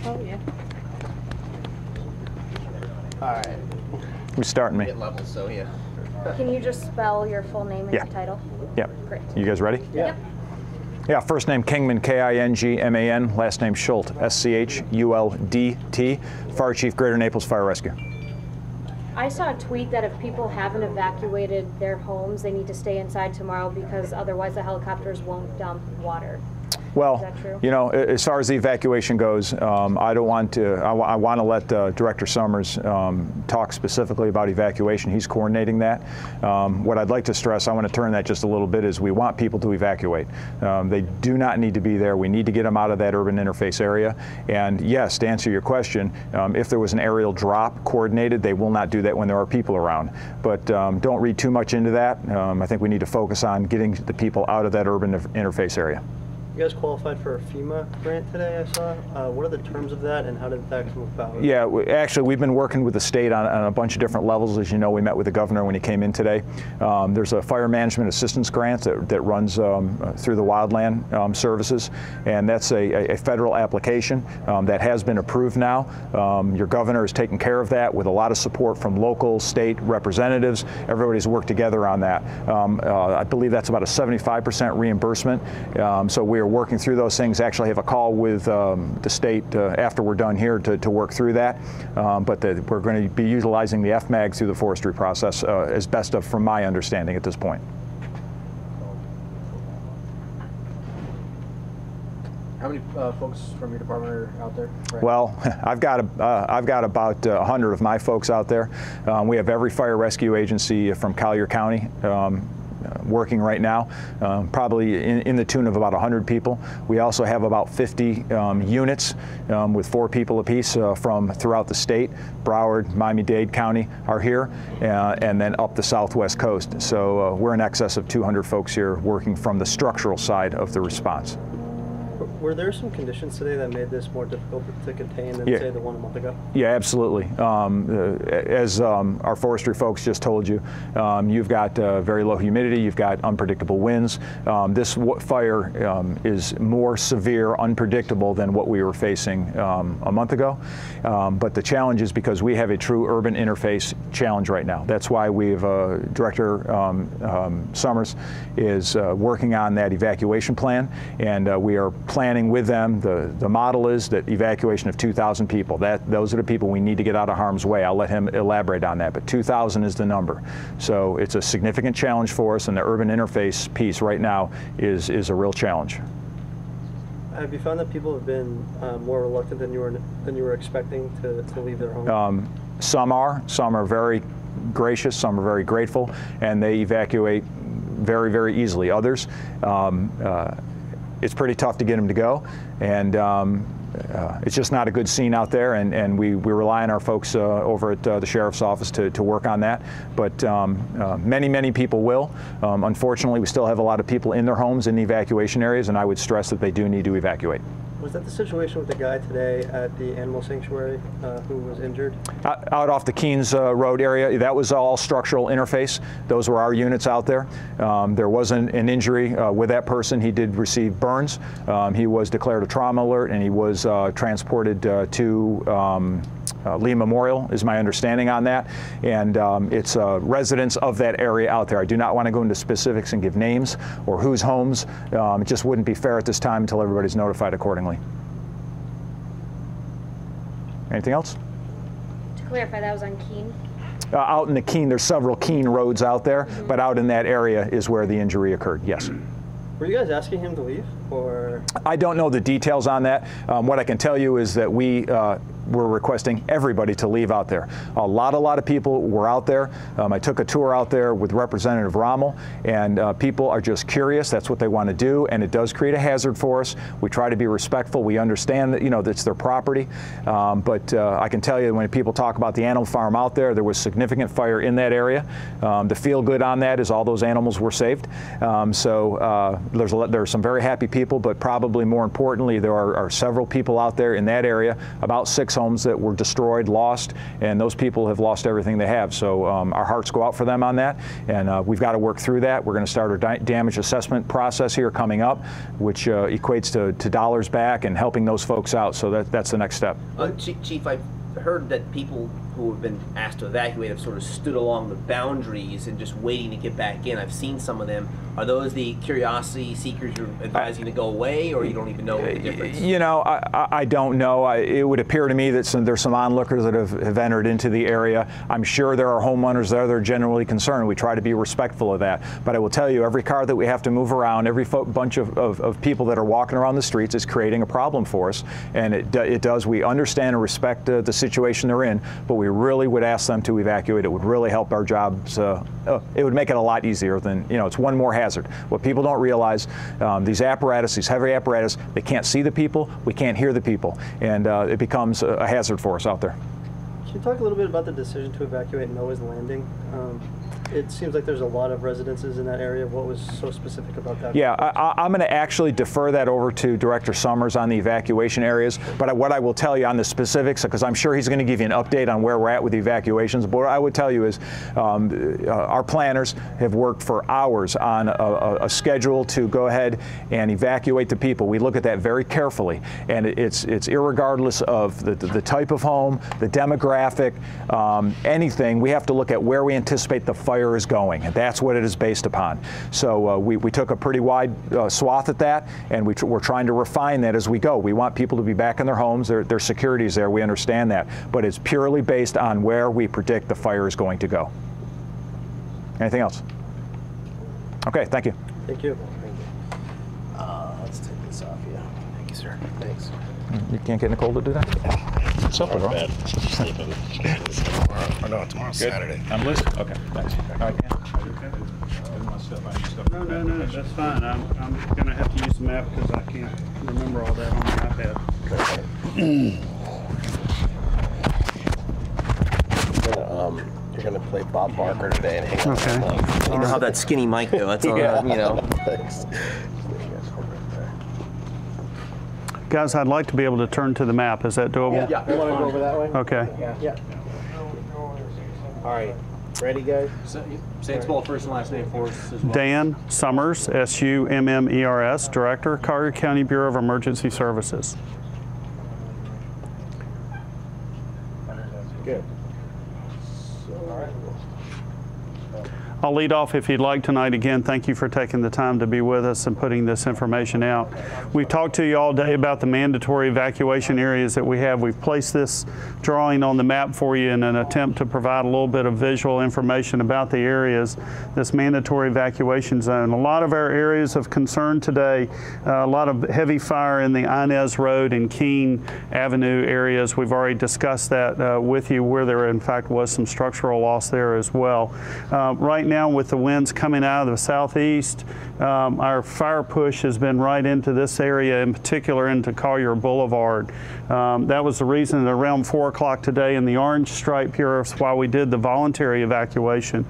Oh, yeah. All right. Who's starting me? Get level, so yeah. Can you just spell your full name and your title? Yep. Great. You guys ready? Yeah. Yep. Yeah, first name Kingman, K-I-N-G-M-A-N, last name Schuldt, S-C-H-U-L-D-T, Fire Chief, Greater Naples Fire Rescue. I saw a tweet that if people haven't evacuated their homes, they need to stay inside tomorrow because otherwise the helicopters won't dump water. Well, Is that true? you know, as far as the evacuation goes, I don't want to. I want to let Director Summers talk specifically about evacuation. He's coordinating that. What I'd like to stress, I want to turn that just a little bit, is we want people to evacuate. They do not need to be there. We need to get them out of that urban interface area. And yes, to answer your question, if there was an aerial drop coordinated, they will not do that when there are people around. But don't read too much into that. I think we need to focus on getting the people out of that urban interface area. You guys qualified for a FEMA grant today, I saw. What are the terms of that, and how did that come about? Yeah, actually, we've been working with the state on a bunch of different levels. As you know, we met with the governor when he came in today. There's a fire management assistance grant that runs through the wildland services, and that's a federal application that has been approved now. Your governor is taking care of that with a lot of support from local, state representatives. Everybody's worked together on that. I believe that's about a 75% reimbursement. So we are working through those things. Actually, I have a call with the state after we're done here to work through that. But we're going to be utilizing the FMAG through the forestry process as best from my understanding at this point. How many folks from your department are out there? Right? Well, I've got about 100 of my folks out there. We have every fire rescue agency from Collier County working right now, probably in the tune of about 100 people. We also have about 50 units with 4 people apiece from throughout the state. Broward, Miami-Dade County are here, and then up the southwest coast. So we're in excess of 200 folks here working from the structural side of the response. Were there some conditions today that made this more difficult to contain than, say, the one a month ago? Yeah, absolutely. As our forestry folks just told you, you've got very low humidity, you've got unpredictable winds. This fire is more severe, unpredictable than what we were facing a month ago. But the challenge is because we have a true urban interface challenge right now. That's why we've, Director Summers is working on that evacuation plan, and we are planning with them. The model is that evacuation of 2,000 people. Those are the people we need to get out of harm's way. I'll let him elaborate on that, but 2,000 is the number. So it's a significant challenge for us, and the urban interface piece right now is a real challenge. Have you found that people have been more reluctant than you were expecting to leave their home? Some are very gracious, some are very grateful, and they evacuate very, very easily. Others, it's pretty tough to get them to go, and it's just not a good scene out there, and we rely on our folks over at the Sheriff's Office to work on that. But many people will. Unfortunately, we still have a lot of people in their homes in the evacuation areas, and I would stress that they do need to evacuate. Was that the situation with the guy today at the animal sanctuary who was injured? Out off the Keens Road area, that was all structural interface. Those were our units out there. There wasn't an injury with that person. He did receive burns. He was declared a trauma alert, and he was transported to Lee Memorial, is my understanding on that. And it's residents of that area out there. I do not want to go into specifics and give names or whose homes. It just wouldn't be fair at this time until everybody's notified accordingly. Anything else? To clarify, that was on Keene? Out in the Keene, there's several Keene roads out there, but out in that area is where the injury occurred, yes. Were you guys asking him to leave, or? I don't know the details on that. What I can tell you is that we're requesting everybody to leave out there. A lot of people were out there. I took a tour out there with Representative Rommel, and people are just curious. That's what they want to do, and it does create a hazard for us. We try to be respectful. We understand that, you know, that's their property, but I can tell you when people talk about the animal farm out there, there was significant fire in that area. The feel good on that is all those animals were saved. So there's some very happy people, but probably more importantly, there are several people out there in that area, about 6 6 homes that were destroyed, lost, and those people have lost everything they have. So our hearts go out for them on that, and we've got to work through that. We're going to start our damage assessment process here coming up, which equates to dollars back and helping those folks out. So that's the next step. Chief, I've heard that people who have been asked to evacuate have sort of stood along the boundaries and just waiting to get back in. I've seen some of them. Are those the curiosity seekers you're advising to go away, or you don't even know the difference? You know, I don't know. It would appear to me that there's some onlookers that have entered into the area. I'm sure there are homeowners there that are genuinely concerned. We try to be respectful of that. But I will tell you, every car that we have to move around, every bunch of people that are walking around the streets is creating a problem for us. And it does. We understand and respect the situation they're in, but we really would ask them to evacuate. It would really help our jobs. It would make it a lot easier than, you know, it's one more hazard. What people don't realize, these apparatus, these heavy apparatus, they can't see the people, we can't hear the people, and it becomes a hazard for us out there. Can you talk a little bit about the decision to evacuate Noah's Landing? It seems like there's a lot of residences in that area. What was so specific about that? Yeah, I'm going to actually defer that over to Director Summers on the evacuation areas. But what I will tell you on the specifics, because I'm sure he's going to give you an update on where we're at with the evacuations, but what I would tell you is our planners have worked for hours on a schedule to go ahead and evacuate the people. We look at that very carefully, and it's irregardless of the type of home, the demographic, anything. We have to look at where we anticipate the fire is going, and that's what it is based upon. So we took a pretty wide swath at that, and we're trying to refine that as we go. We want people to be back in their homes. Their security is there. We understand that, but it's purely based on where we predict the fire is going to go. Anything else? Okay, thank you. Thank you. Let's take this off you. Thank you, sir. Thanks. You can't get Nicole to do that? What's up, bro? Sleeping. Tomorrow. No, tomorrow's Good. Saturday. I'm listening. Okay, thanks. All right, Ken. No, that's fine. I'm gonna have to use the map because I can't remember all that on my iPad. You're gonna play Bob Barker today and hang out. Okay. With You know how that skinny mic though, that's all, Yeah. you know. Thanks. Guys, I'd like to be able to turn to the map. Is that doable? Yeah, you want to go over that way? Okay. Yeah. All right. Ready, guys? Say and spell first and last name for us as well. Dan Summers, S-U-M-M-E-R-S, Director, Collier County Bureau of Emergency Services. Good. I'll lead off if you'd like tonight. Again, thank you for taking the time to be with us and putting this information out. We've talked to you all day about the mandatory evacuation areas that we have. We've placed this drawing on the map for you in an attempt to provide a little bit of visual information about the areas, this mandatory evacuation zone. A lot of our areas of concern today, a lot of heavy fire in the Inez Road and Keene Avenue areas. We've already discussed that with you, where there in fact was some structural loss there as well. Right now, with the winds coming out of the southeast, our fire push has been right into this area, in particular into Collier Boulevard. That was the reason that around 4 o'clock today in the orange stripe here is why we did the voluntary evacuation.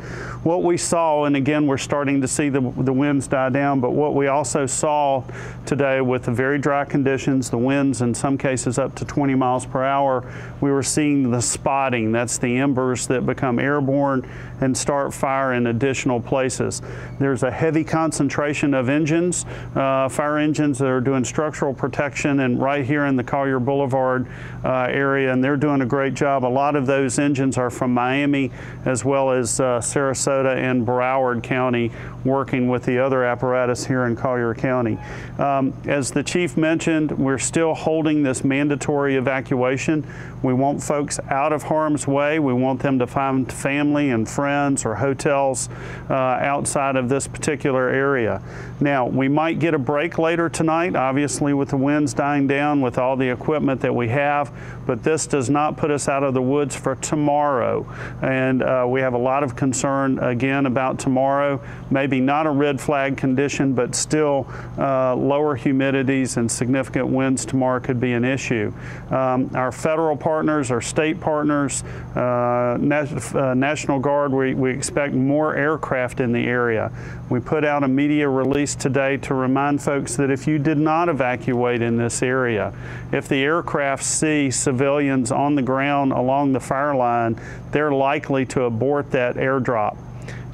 What we saw, and again we're starting to see the winds die down, but what we also saw today with the very dry conditions, the winds in some cases up to 20 miles per hour, we were seeing the spotting. That's the embers that become airborne and start fire in additional places. There's a heavy concentration of engines, fire engines that are doing structural protection, and right here in the Collier Boulevard area, and they're doing a great job. A lot of those engines are from Miami as well as Sarasota and Broward County, working with the other apparatus here in Collier County. As the chief mentioned, we're still holding this mandatory evacuation. We want folks out of harm's way. We want them to find family and friends or hotels outside of this particular area. Now, we might get a break later tonight, obviously with the winds dying down, with all the equipment that we have, but this does not put us out of the woods for tomorrow. And we have a lot of concern, again, about tomorrow. Maybe not a red flag condition, but still lower humidities and significant winds tomorrow could be an issue. Our federal partners, our state partners, National Guard, we expect more more aircraft in the area. We put out a media release today to remind folks that if you did not evacuate in this area, if the aircraft see civilians on the ground along the fire line, they're likely to abort that airdrop.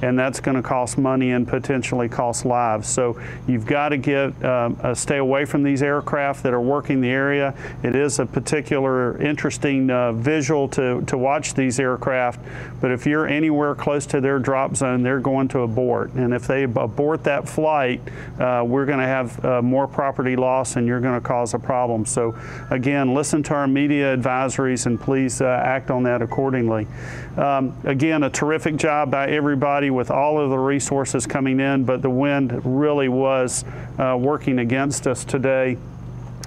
And that's going to cost money and potentially cost lives. So you've got to stay away from these aircraft that are working the area. It is a particular interesting visual to watch these aircraft, but if you're anywhere close to their drop zone, they're going to abort. And if they abort that flight, we're going to have more property loss and you're going to cause a problem. So again, listen to our media advisories and please act on that accordingly. Again, a terrific job by everybody with all of the resources coming in, but the wind really was working against us today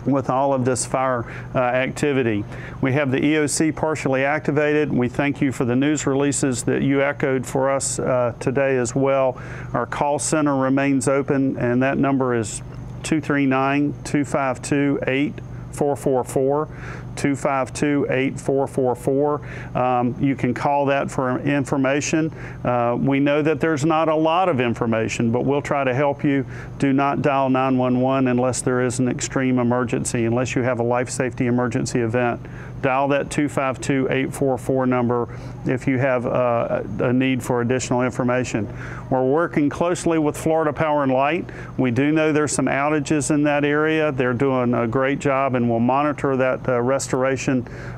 with all of this fire activity. We have the EOC partially activated. We thank you for the news releases that you echoed for us today as well. Our call center remains open, and that number is 239-252-8444. 252-8444. You can call that for information. We know that there's not a lot of information, but we'll try to help you. Do not dial 911 unless there is an extreme emergency, unless you have a life safety emergency event. Dial that 252-844 number if you have a need for additional information. We're working closely with Florida Power and Light. We do know there's some outages in that area. They're doing a great job, and we'll monitor that restoration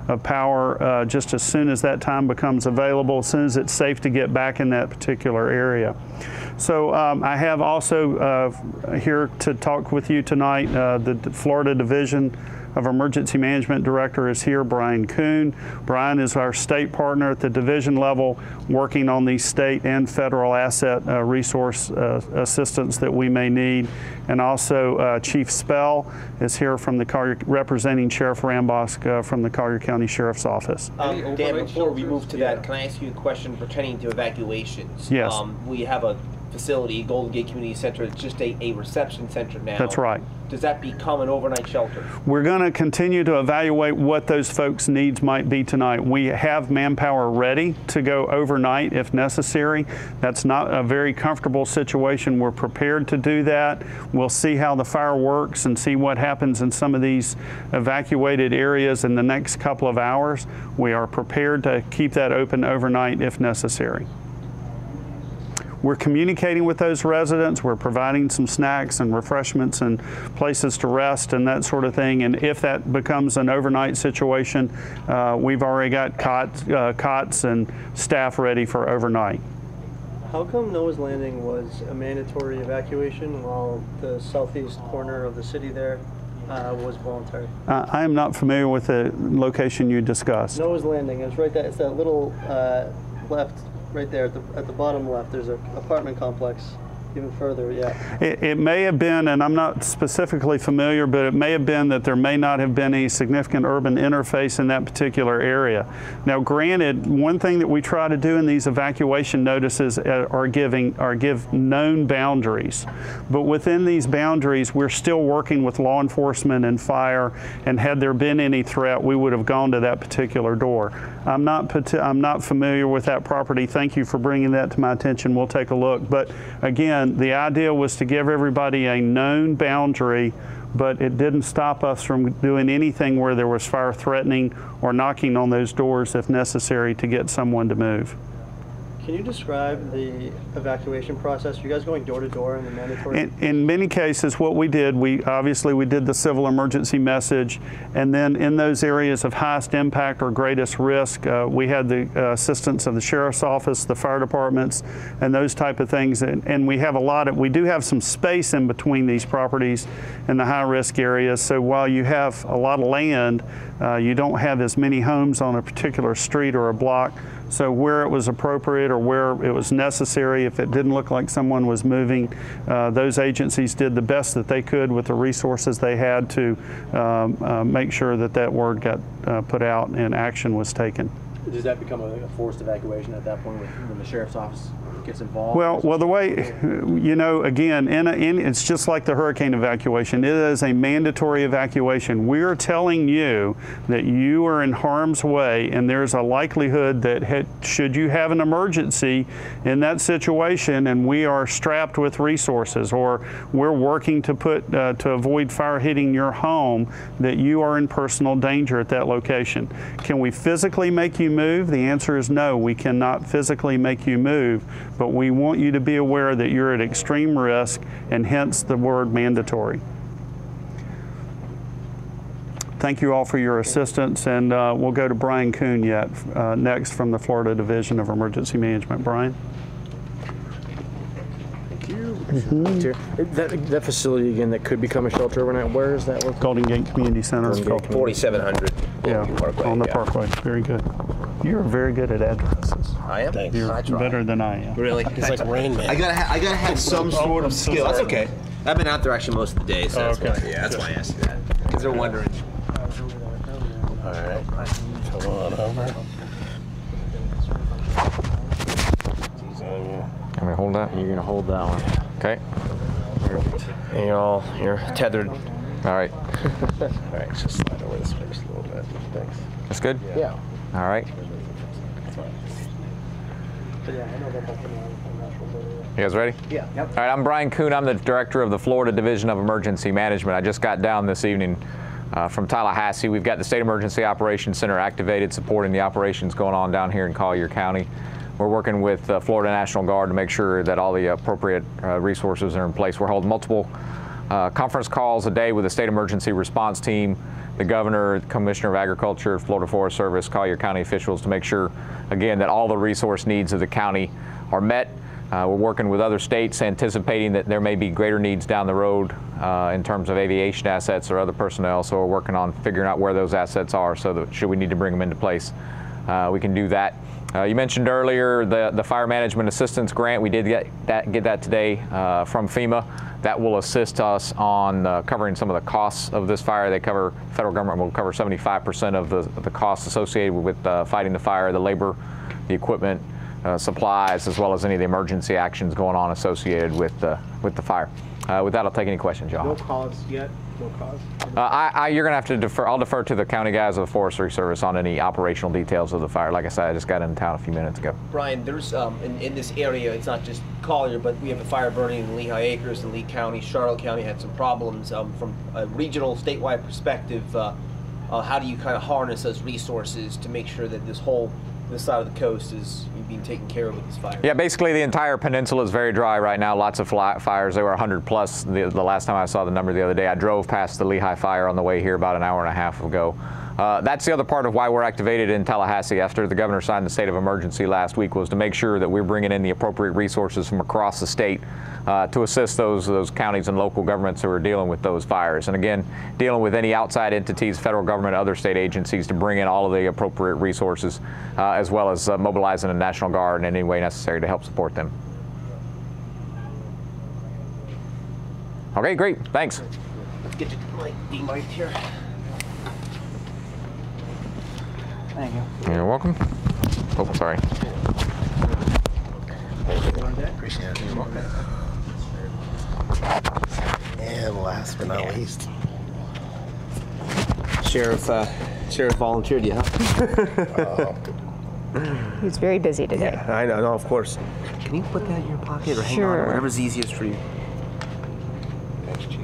of power just as soon as that time becomes available, as soon as it's safe to get back in that particular area. So I have also here to talk with you tonight, the Florida Division of Emergency Management Director is here, Brian Kuhn. Brian is our state partner at the division level, working on these state and federal asset resource assistance that we may need. And also Chief Spell is here from the Collier, representing Sheriff Rambosk from the Collier County Sheriff's Office. Dan, before we move to that, can I ask you a question pertaining to evacuations? Yes. We have a facility, Golden Gate Community Center. It's just a reception center now. That's right. Does that become an overnight shelter? We're going to continue to evaluate what those folks' needs might be tonight. We have manpower ready to go overnight if necessary. That's not a very comfortable situation. We're prepared to do that. We'll see how the fire works and see what happens in some of these evacuated areas in the next couple of hours. We are prepared to keep that open overnight if necessary. We're communicating with those residents. We're providing some snacks and refreshments and places to rest and that sort of thing. And if that becomes an overnight situation, we've already got cots and staff ready for overnight. How come Noah's Landing was a mandatory evacuation while the southeast corner of the city there was voluntary? I am not familiar with the location you discussed. Noah's Landing, it's right there. It's that little left. Right there at the bottom left, there's an apartment complex. Even further, yeah. It may have been, and I'm not specifically familiar, but it may have been that there may not have been any significant urban interface in that particular area. Now, granted, one thing that we try to do in these evacuation notices are give known boundaries. But within these boundaries, we're still working with law enforcement and fire, and had there been any threat, we would have gone to that particular door. I'm not familiar with that property. Thank you for bringing that to my attention. We'll take a look. But again, the idea was to give everybody a known boundary, but it didn't stop us from doing anything where there was fire threatening or knocking on those doors if necessary to get someone to move. Can you describe the evacuation process? Are you guys going door to door in the mandatory? In many cases, what we did, we did the civil emergency message, and then in those areas of highest impact or greatest risk, we had the assistance of the sheriff's office, the fire departments, and those type of things. And we have we do have some space in between these properties in the high risk areas. So while you have a lot of land, you don't have as many homes on a particular street or a block. So where it was appropriate or where it was necessary, if it didn't look like someone was moving, those agencies did the best that they could with the resources they had to make sure that that word got put out and action was taken. Does that become a forced evacuation at that point when the sheriff's office gets involved? Well, the way, you know, again, it's just like the hurricane evacuation. It is a mandatory evacuation. We are telling you that you are in harm's way, and there's a likelihood that should you have an emergency in that situation, and we are strapped with resources, or we're working to avoid fire hitting your home, that you are in personal danger at that location. Can we physically make you move? The answer is no, we cannot physically make you move, but we want you to be aware that you're at extreme risk, and hence the word mandatory. Thank you all for your assistance, and we'll go to Brian Kuhn next from the Florida Division of Emergency Management. Brian? Thank you. That facility again that could become a shelter overnight, where is that located? Golden Gate Community Center. 4700. Yeah, Parkway, on the yeah. Parkway. Very good. You're very good at addresses. I am. Thanks. You're better than I am. Really? He's like Rain Man. I gotta have some sort of skill. That's okay. I've been out there actually most of the day, so that's Okay. why. Yeah, that's why I asked you that. Because they're wondering. All right. Come on over. He's on you. Can we hold that? You're gonna hold that one. Okay. And you're tethered. All right. All right, just slide over this first a little bit. Thanks. That's good? Yeah. All right. You guys ready? Yeah. Yep. All right, I'm Brian Kuhn. I'm the director of the Florida Division of Emergency Management. I just got down this evening from Tallahassee. We've got the State Emergency Operations Center activated, supporting the operations going on down here in Collier County. We're working with Florida National Guard to make sure that all the appropriate resources are in place. We're holding multiple conference calls a day with the State Emergency Response Team, the Governor, the Commissioner of Agriculture, Florida Forest Service, Collier County officials to make sure, again, that all the resource needs of the county are met. We're working with other states, anticipating that there may be greater needs down the road in terms of aviation assets or other personnel. So we're working on figuring out where those assets are, so that should we need to bring them into place, we can do that. You mentioned earlier the Fire Management Assistance Grant. We did get that today from FEMA. That will assist us on covering some of the costs of this fire. Federal government will cover 75% of the costs associated with fighting the fire, the labor, the equipment, supplies, as well as any of the emergency actions going on associated with the fire. With that, I'll take any questions, y'all. No cause yet? No cause? You're gonna have to defer. I'll defer to the county guys of the Forestry Service on any operational details of the fire. Like I said, I just got in town a few minutes ago. Brian, there's in this area, it's not just Collier, but we have a fire burning in Lehigh Acres and Lee County. Charlotte County had some problems. From a regional, statewide perspective, how do you kind of harness those resources to make sure that this side of the coast is being taken care of with this fire? Yeah, basically the entire peninsula is very dry right now. Lots of fires. There were 100 plus the last time I saw the number the other day. I drove past the Lehigh fire on the way here about an hour and a half ago. That's the other part of why we're activated in Tallahassee after the governor signed the state of emergency last week, was to make sure that we're bringing in the appropriate resources from across the state to assist those counties and local governments who are dealing with those fires. And again, dealing with any outside entities, federal government, other state agencies, to bring in all of the appropriate resources, as well as mobilizing the National Guard in any way necessary to help support them. Okay, great, thanks. Let's get you the mic here. Thank you. You're welcome. Oh, sorry. Appreciate it. You're welcome. And last but not least, Sheriff volunteered you, huh? He's very busy today. Yeah, I know. No, of course. Can you put that in your pocket or hang on, or whatever's easiest for you? thanks, Chief.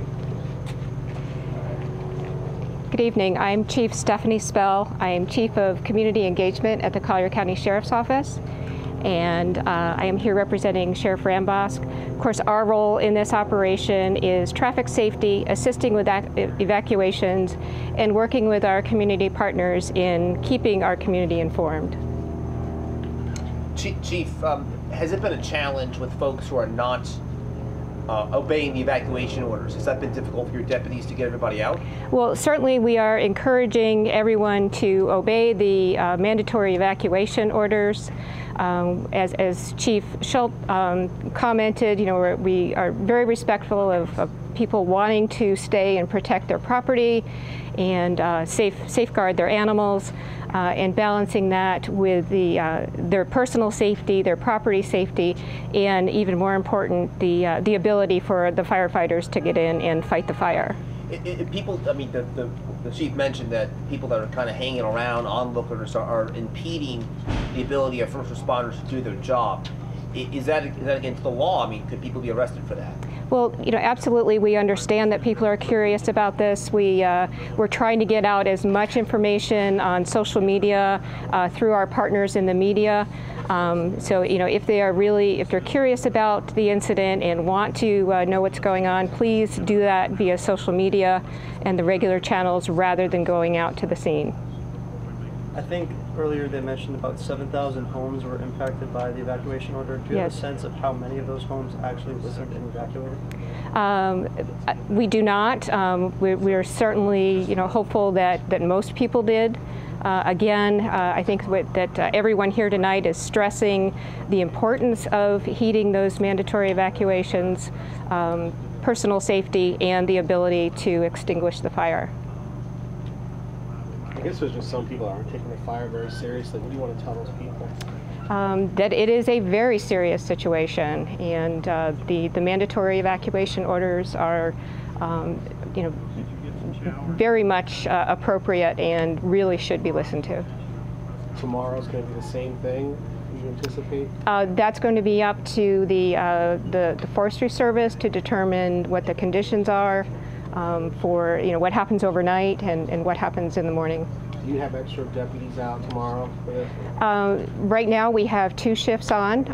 Good evening. I'm Chief Stephanie Spell. I am Chief of Community Engagement at the Collier County Sheriff's Office, and I am here representing Sheriff Rambosk. Of course, our role in this operation is traffic safety, assisting with evacuations, and working with our community partners in keeping our community informed. Chief, has it been a challenge with folks who are not obeying the evacuation orders? Has that been difficult for your deputies to get everybody out? Well, certainly we are encouraging everyone to obey the mandatory evacuation orders. As Chief Schultz commented, you know, we are very respectful of people wanting to stay and protect their property, and safeguard their animals, and balancing that with their personal safety, their property safety, and even more important, the ability for the firefighters to get in and fight the fire. People, I mean, the chief mentioned that people that are kind of hanging around, onlookers, are impeding the ability of first responders to do their job. Is that against the law? I mean, could people be arrested for that? Well, absolutely. We understand that people are curious about this. We're trying to get out as much information on social media through our partners in the media. So, if they're curious about the incident and want to know what's going on, please do that via social media and the regular channels rather than going out to the scene. I think earlier they mentioned about 7,000 homes were impacted by the evacuation order. Do you have a sense of how many of those homes actually listened and evacuated? We do not. We're certainly, hopeful that most people did. Again, I think that everyone here tonight is stressing the importance of heeding those mandatory evacuations, personal safety, and the ability to extinguish the fire. I guess there's just some people that aren't taking the fire very seriously. What do you want to tell those people? That it is a very serious situation, and the mandatory evacuation orders are, very much appropriate and really should be listened to. Tomorrow's going to be the same thing, you anticipate? That's going to be up to the Forestry Service to determine what the conditions are for what happens overnight and what happens in the morning. Do you have extra deputies out tomorrow for this? Right now we have 2 shifts on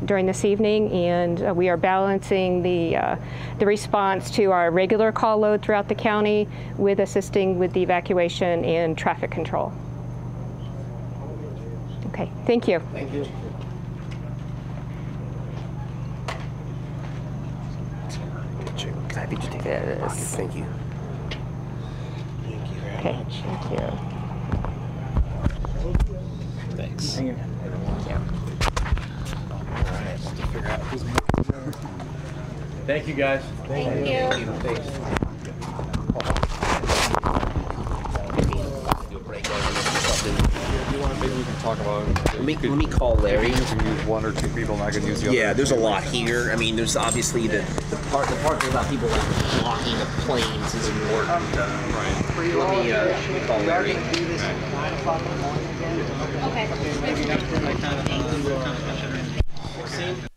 during this evening, and we are balancing the response to our regular call load throughout the county with assisting with the evacuation and traffic control. Okay, thank you. Thank you. Can I have you just take that? Thank you. Okay, thank you. Thanks. Thank you. Thank you, guys. Thank you. Thanks. Maybe we can talk about it. Let me call Larry. You can use 1 or 2 people, and I can use the other. Yeah, there's a lot here. I mean, there's obviously the part about people like blocking the planes is important. Right. Let me call Larry. Okay.